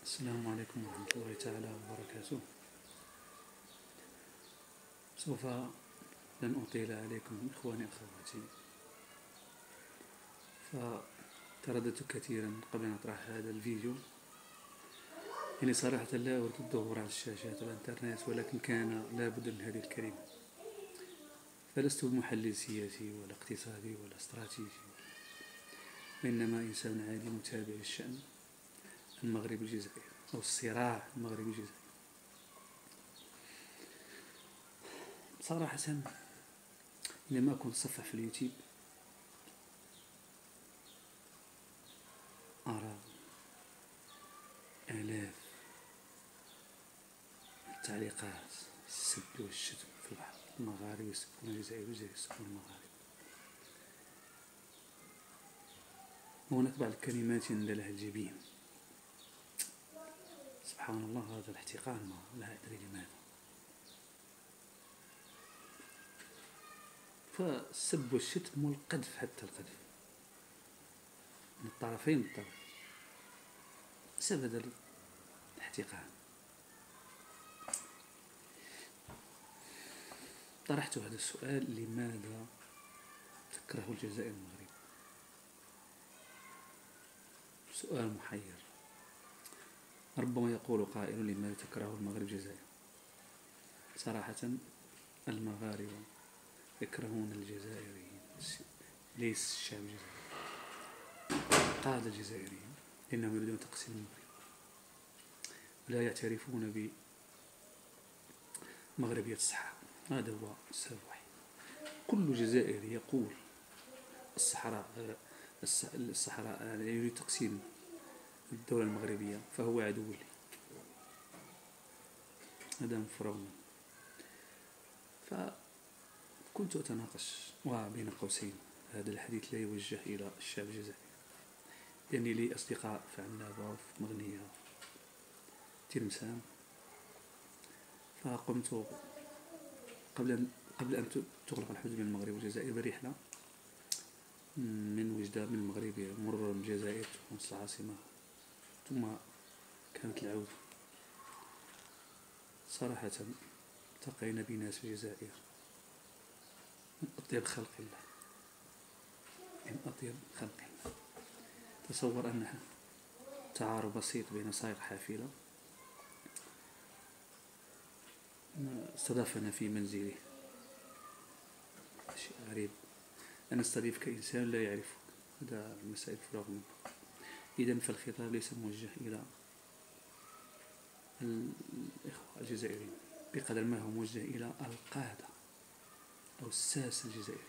السلام عليكم ورحمة الله تعالى وبركاته. سوف لن أطيل عليكم إخواني أخواتي، فترددت كثيرا قبل أن أطرح هذا الفيديو. يعني صراحة لا أريد الظهور على الشاشات والإنترنت، ولكن كان لابد من هذه الكلمة. فلست بمحلل سياسي ولا اقتصادي ولا استراتيجي، وإنما إنسان عادي متابع للشأن المغرب الجزائري أو الصراع المغربي الجزائري. صراحة لما كنت أتصفح في اليوتيوب أرى آلاف التعليقات السب والشتم في البحر. المغاربة يسبون الجزائر والجزائر يسبون المغاربة. وهناك بعض الكلمات يندلها الجبين. سبحان الله، هذا الاحتقان ما لا أدري لماذا. فالسب والشتم والقذف، حتى القذف من الطرفين بالطبع بسبب هذا الاحتقان. طرحت هذا السؤال: لماذا تكره الجزائر المغرب؟ سؤال محير. ربما يقول قائل: لماذا تكره المغرب الجزائر؟ صراحة المغاربة يكرهون الجزائريين، ليس الشعب الجزائري، القادة الجزائريين، لأنهم يريدون تقسيم المغرب ولا يعترفون بمغربية الصحراء. هذا هو السبب الوحيد. كل جزائري يقول الصحراء يريد تقسيم الدولة المغربية فهو عدو لي. هذا مفروض. فكنت أتناقش، وبين قوسين هذا الحديث لا يوجه إلى الشعب الجزائري، لأني لي أصدقاء في عنابة وفي مغنية تلمسان. فقمت قبل أن تغلق الحدود بين المغرب والجزائر برحلة من وجدة، من المغرب مرورا بالجزائر، تونس العاصمة، ثم كانت العودة. صراحة التقينا بناس في الجزائر من أطيب خلق الله، من أطيب خلق الله. تصور أنها تعارض بسيط بين سائق حافلة استضافنا في منزله. شيء غريب أن نستضيفك إنسان لا يعرفك، هذا المسائل فراغ منه. إذن فالخطاب ليس موجه إلى الإخوة الجزائريين بقدر ما هو موجه إلى القادة أو الساسة الجزائري.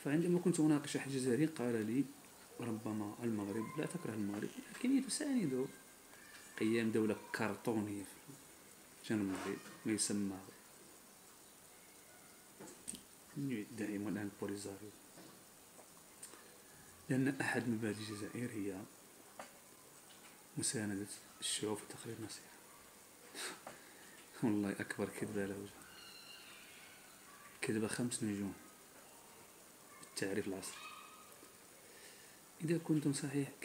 فعندما كنت أناقش أحد الجزائريين قال لي: ربما المغرب لا تكره المغرب، لكن تساند قيام دولة كرتونية في جنوب المغرب ما يسمى يدعم الآن بوليزاريو، لأن أحد مبادئ الجزائر هي مساندة الشعوب في تقرير مصير. والله أكبر كذبة له وجه، كذبة 5 نجوم بالتعريف العصري.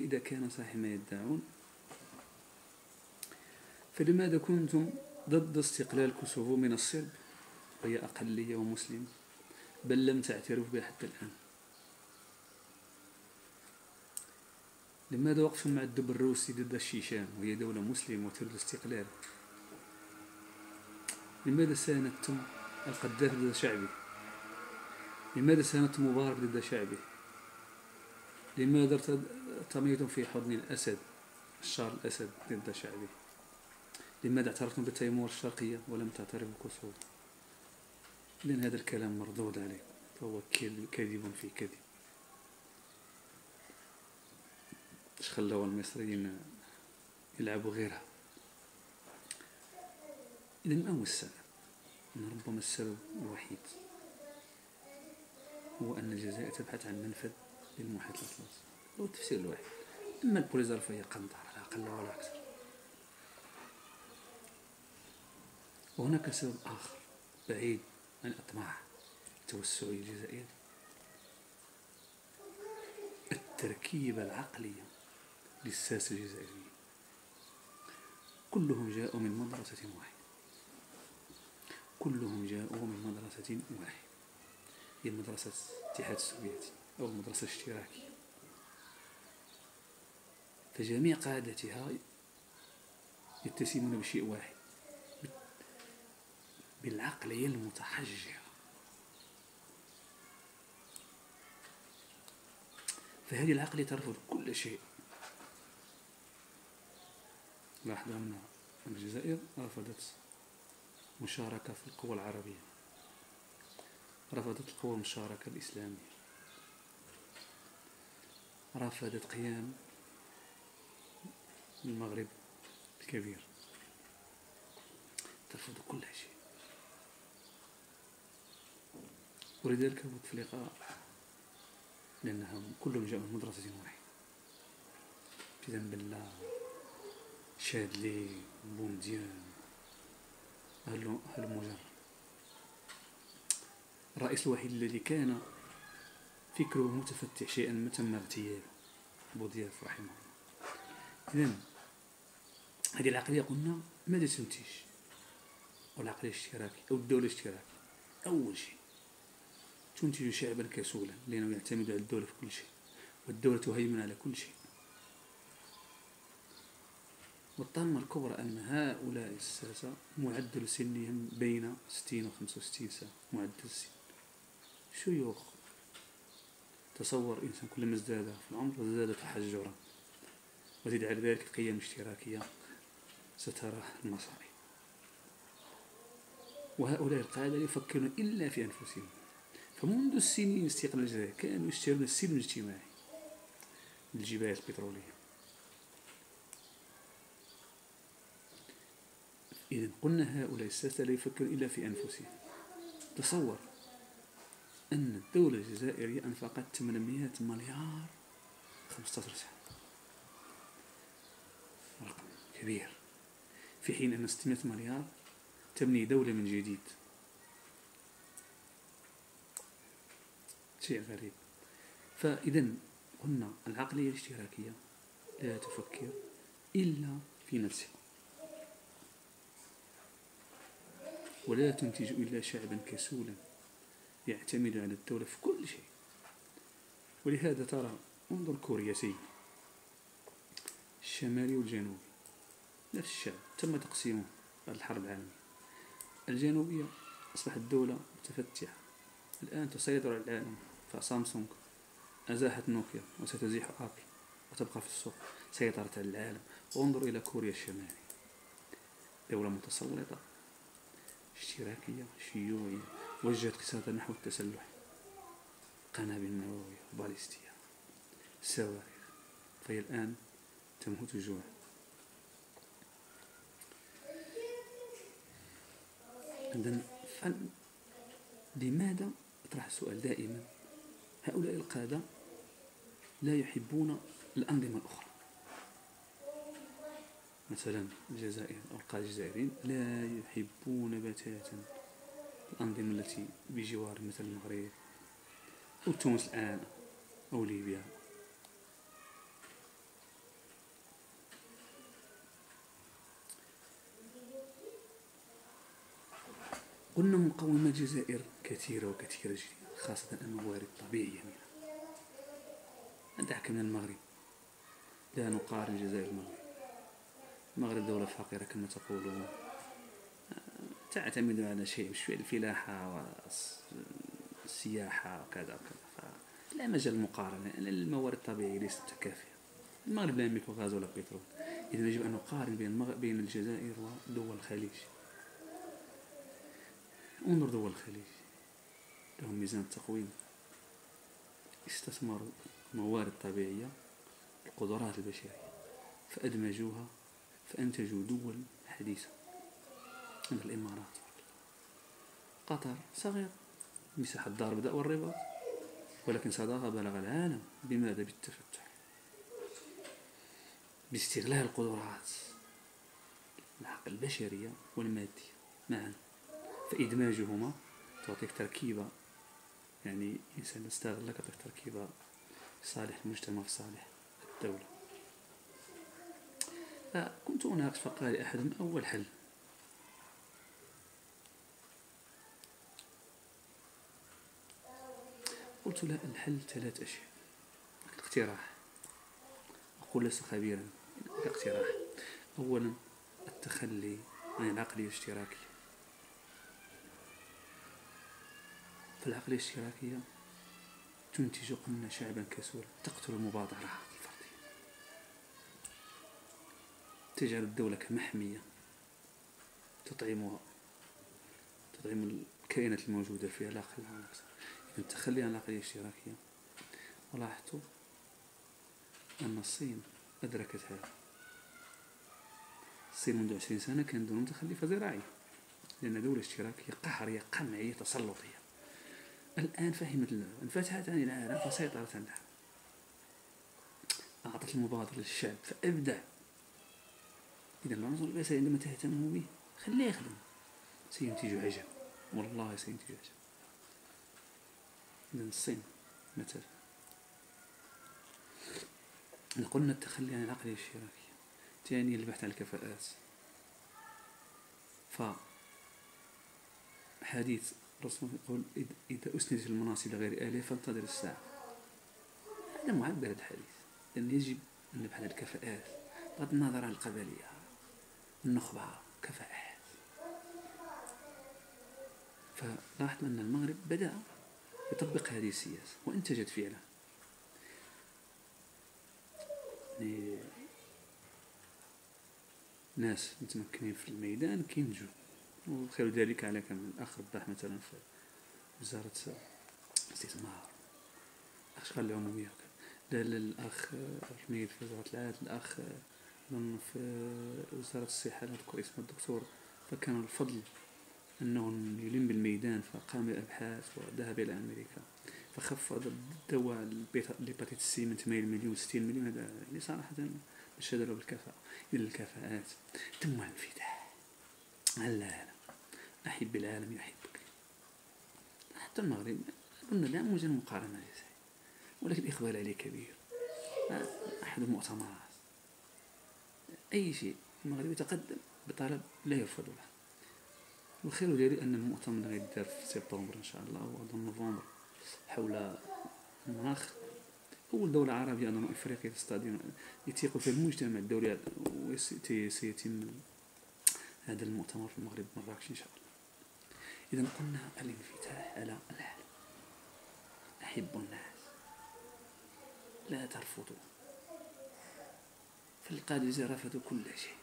إذا كان صحيح ما يدعون، فلماذا كنتم ضد استقلال كوسوفو من الصرب وهي أقلية ومسلم، بل لم تعترف بها حتى الآن؟ لماذا وقفتم مع الدب الروسي ضد الشيشان وهي دولة مسلمة وتريد الاستقلال؟ لماذا ساندتم القذافي ضد شعبه؟ لماذا ساندتم مبارك ضد شعبه؟ لماذا ارتميتم في حضن الأسد بشار الأسد ضد شعبه؟ لماذا اعترفتم بتيمور الشرقية ولم تعترفوا بكوسوفو؟ إذن هذا الكلام مردود عليه، فهو كذب في كذب. اش خلاو المصريين يلعبوا غيرها؟ إذن ما هو السبب؟ ربما السبب الوحيد هو أن الجزائر تبحث عن منفذ للمحيط الأطلسي. هو التفسير الواحد. أما البوليزار فهي قنطرة لا أقل ولا أكثر. وهناك سبب آخر بعيد عن الأطماع التوسعية الجزائرية: التركيبة العقلية للساسة الجزائريين، كلهم جاءوا من مدرسة واحدة، كلهم جاءوا من مدرسة واحدة، هي مدرسة الاتحاد السوفيتي أو المدرسة الاشتراكية. فجميع قادتها يتسمون بشيء واحد، بالعقلية المتحجرة. فهذه العقلية ترفض كل شيء. لاحظوا أن الجزائر رفضت مشاركة في القوى العربية، رفضت القوى المشاركة الإسلامية، رفضت قيام المغرب الكبير، ترفض كل شيء. ولذلك بوتفليقة لأنهم كلهم جاءوا من مدرسة واحدة، في بلا شادلي بومدين هالمجر. الرئيس الوحيد الذي كان فكره متفتح شيئا ما تم اغتياله، بوضياف رحمه الله. إذن هذه العقلية قلنا ماذا تنتج؟ والعقلية الاشتراكية أو الدولة الاشتراكية أول شيء تنتج شعبا كسولا لأنه يعتمد على الدولة في كل شيء، والدولة تهيمن على كل شيء. والطامة الكبرى أن هؤلاء الساسة معدل سنهم بين 60 و 65 سنة، معدل السن شيوخ. تصور إنسان كلما ازداد في العمر ازداد تحجرا، وزيد على ذلك القيم الاشتراكية سترى المصائب. وهؤلاء القادة يفكرون إلا في أنفسهم. فمنذ السنين استقلال الجزائر كانوا يشترون السلم الاجتماعي للجبال البترولية. إذن قلنا هؤلاء الساسة لا يفكرون إلا في أنفسهم. تصور أن الدولة الجزائرية أنفقت 800 مليار 15 سنة، رقم كبير، في حين أن 600 مليار تبني دولة من جديد. شيء غريب. فإذن قلنا العقلية الاشتراكية لا تفكر إلا في نفسها، ولا تنتج إلا شعبا كسولا يعتمد على الدولة في كل شيء. ولهذا ترى انظر كوريتين الشمالي والجنوبي نفس الشعب تم تقسيمه بعد الحرب العالمية. الجنوبية أصبحت دولة متفتحة الآن تسيطر على العالم، فسامسونج أزاحت نوكيا وستزيح أبل وتبقى في السوق، سيطرت على العالم. وانظر إلى كوريا الشمالية، دولة متسلطة اشتراكية شيوعية وجهت اقتصادها نحو التسلح، قنابل نووية باليستية صواريخ، فهي الآن تموت جوعا. لماذا أطرح السؤال دائما؟ هؤلاء القادة لا يحبون الأنظمة الأخرى. مثلا الجزائر أو القادة الجزائريين لا يحبون بتاتا الأنظمة التي بجوار مثل المغرب أو تونس الآن أو ليبيا. قلنا مقومات الجزائر كثيرة وكثيرة جدا، خاصة الموارد الطبيعية منها. ندعك من المغرب، لا نقارن الجزائر بالمغرب. المغرب دولة فقيرة كما تقولون، تعتمد على شيء شوية الفلاحة والسياحة وكذا وكذا، فلا مجال المقارنة لأن الموارد الطبيعية ليست متكافئة. المغرب لا يملك غاز ولا بترول، إذا يجب أن نقارن بين الجزائر ودول الخليج. انظر دول الخليج لهم ميزان تقويم، استثمروا موارد طبيعية القدرات البشرية فأدمجوها فأنتجوا دول حديثة. مثل الإمارات، قطر صغير مساحة الدار بدأ والرباط، ولكن صداها بلغ العالم. بماذا؟ بالتفتح، باستغلال القدرات البشرية والمادية معا، فإدماجهما تعطيك تركيبة، يعني إنسان يستغلك تعطيك تركيبة صالح المجتمع صالح الدولة. كنت أناقش فقال أحد أول حل. قلت له الحل 3 أشياء. اقتراح، أقول لست خبيرا، اقتراح. أولا التخلي عن العقلية الاشتراكية. فالعقلية الاشتراكية تنتج قلنا شعبا كسولا، تقتل المبادرة الفردية، تجعل الدولة كمحمية تطعم الكائنات الموجودة فيها لا أقل ولا أكثر. إذا التخلي عن العقلية الاشتراكية، ولاحظت أن الصين أدركت هذا. الصين منذ 20 سنة كان دون متخلفة زراعية، لأن دولة اشتراكية قهرية قمعية تسلطية. الآن فهمت اللعبة، انفتحت عن العالم فسيطرت على العالم، أعطت المبادرة للشعب فأبدع. إذا العنصر البشري عندما تهتم به خليه يخدم، سينتج عجب، والله سينتج عجب. إذا الصين مثلا. قلنا التخلي عن العقلية الاشتراكية. ثانيا البحث عن الكفاءات. فحديث الرسول يقول إذا أسندت المناصب لغير آلهة فانتظر الساعة. هذا معبر الحديث، لأن يجب أن نبحث عن الكفاءات بغض النظر عن القبلية، النخبة، كفاءات. فلاحظنا أن المغرب بدأ يطبق هذه السياسة وانتجت فعلا. يعني ناس متمكنين في الميدان كينجوا، وخير ذلك على كم الأخ رباح مثلا في وزارة الاستثمار، الأشغال العمومية، الأخ حميد في وزارة العدل، الأخ في وزارة الصحة لا أذكر اسمه الدكتور، فكان الفضل أنه يلم بالميدان فقام بأبحاث وذهب إلى أمريكا فخفض الدواء الهيباتيت سي من 8 مليون 60 مليون. هذا يعني صراحة نشهد له بالكفاءة. إلى الكفاءات ثم الانفتاح على العالم. أحب العالم يحبك. حتى المغرب قلنا لا موجد مقارنة جزائية، ولكن الإقبال عليه كبير. أحد المؤتمرات أي شيء المغرب يتقدم بطلب لا يرفض له. والخير ديالي أن المؤتمر غيدار في سبتمبر إن شاء الله أو نوفمبر حول المناخ. أول دولة عربية أظن أفريقيا تستطيع يتيق في المجتمع الدولي، وسيتم هذا المؤتمر في المغرب مراكش إن شاء الله. إذا قلنا الانفتاح على العالم. أحب الناس لا ترفضوا. فالقادة رفضوا كل شيء.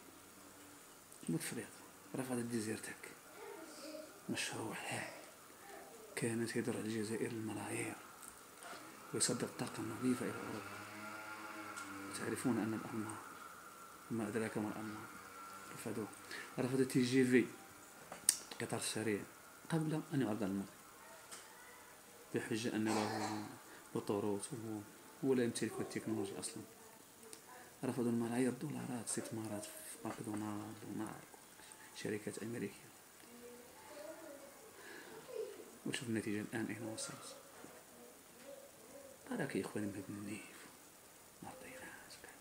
مفرط رفضت جزيرتك، مشروع هائل كانت يدر الجزائر الملايير ويصدر طاقة نظيفة إلى أوروبا. تعرفون أن الألمان وما أدراك ما الألمان رفضت الجي في القطار السريع قبل أن يعرض المغرب بحجة أن له بطارات وهو لا يمتلك التكنولوجيا أصلا. رفضوا الملايير دولارات استثمارات في ماكدونالد ونار شركات أمريكية. وشوف النتيجة الآن أين وصلت. هذاك يا إخواني من النيف مرضيناش كذا،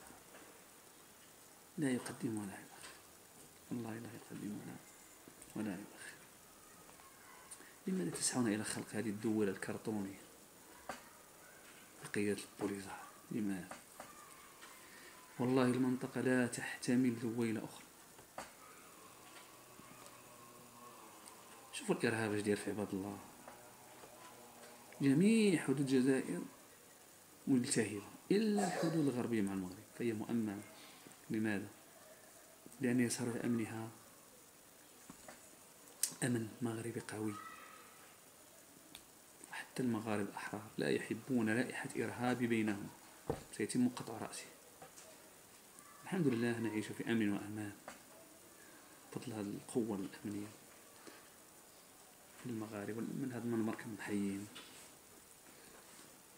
لا يقدم ولا يؤخر، والله لا يقدم ولا يؤخر. لماذا تسعون إلى خلق هذه الدول الكرتونية بقيادة البوليزار؟ لماذا؟ والله المنطقة لا تحتمل دويلة أخرى. شوفوا الإرهاب اش داير في عباد الله. جميع حدود الجزائر ملتهبة إلا الحدود الغربية مع المغرب فهي مؤمنة. لماذا؟ لأن يسار أمنها أمن مغربي قوي. حتى المغاربة الأحرار لا يحبون رائحة إرهاب بينهم، سيتم قطع رأسه. الحمد لله نعيش في أمن وأمان بفضل هذه القوة الأمنية في المغاربة. من هذا المنبر كنحييهم،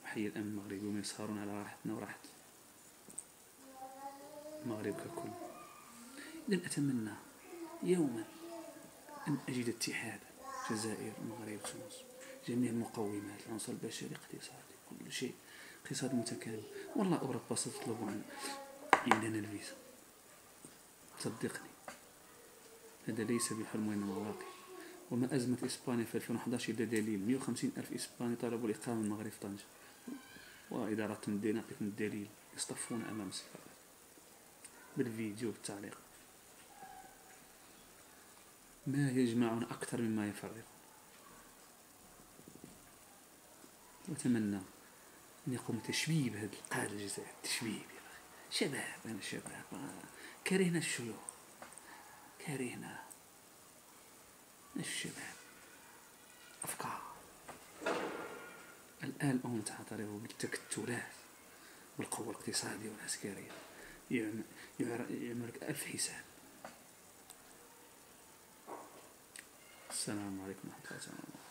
وحي الأمن المغربي وهم يسهرون على راحتنا وراحة المغرب ككل. إذن أتمنى يوما أن أجد اتحاد الجزائر المغرب تونس، جميع المقومات، العنصر البشري، اقتصادي، كل شيء، اقتصاد متكامل. والله أوروبا ستطلب عندنا الفيزا، صدقني هذا ليس بحلم وإنما واقع. وما أزمة إسبانيا في 2011 إلا دليل. 150 ألف إسباني طلبوا الإقامة من المغرب في طنجة، وإذا أردتم الدين أعطيكم الدليل، يصطفون أمام السفارات بالفيديو والتعليق. ما يجمعنا أكثر مما يفرقون. وأتمنى أن يقوم تشبيب هذا القائد الجزائري، تشبيب يا أخي. شباب، أنا شباب، كرهنا الشيوخ، كرهنا الشباب، أفكار. الآن الأمم تعترف بالتكتلات والقوة الاقتصادية والعسكرية، يعملك 1000 حساب. السلام عليكم ورحمة الله وبركاته.